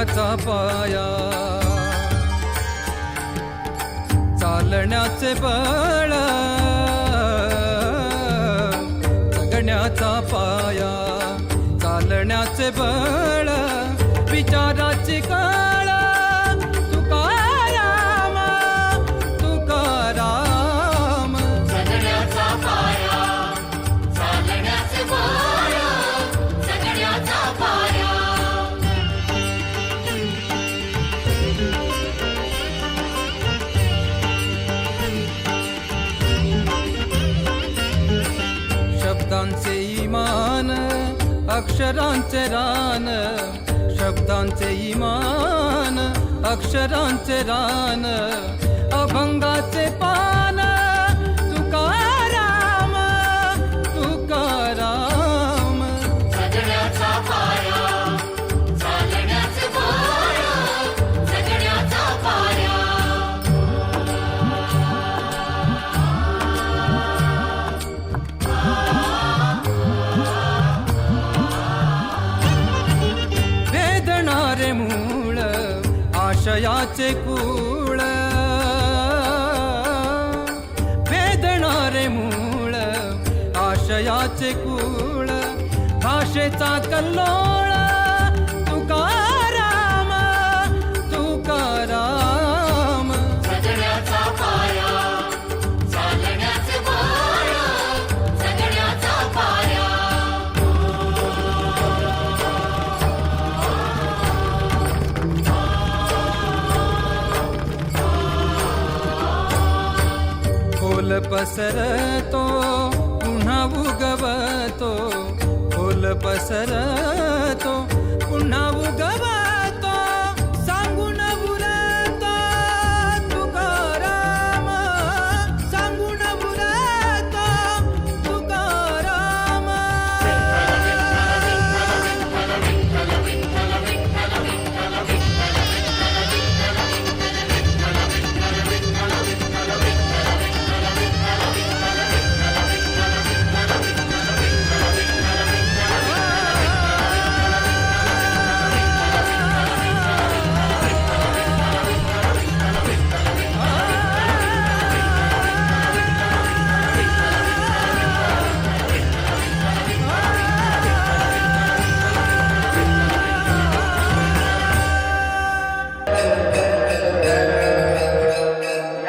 जगण्याचा पाया, चालण्याचे बळ, जगण्याचा पाया, चालण्याचे बळ, विचाराची कळ, तुकाराम तुकाराम. जगण्याचा पाया, चालण्याचे बळ, जगण्याचा पाया. शब्दांचे इमान, अक्षरांचे रान, शब्दांचे इमान, अक्षरांचे रान, अभंगाचे पान, तुकाराम तुकाराम. जगण्याचा पाया, चालण्याचे बळ, जगण्याचा पाया. वेदणारे मूळ, आशयाचे कूळ, वेदणारे मूळ, आशयाचे कूळ, भाषेचा कल्लोळ, तुकाराम तुकाराम. जगण्याचा पाया, चालण्याचे बळ, जगण्याचा पाया. फूल पसरतो पुन्हा उगवतो, फूल पसरतो पुन्हा उगवतो.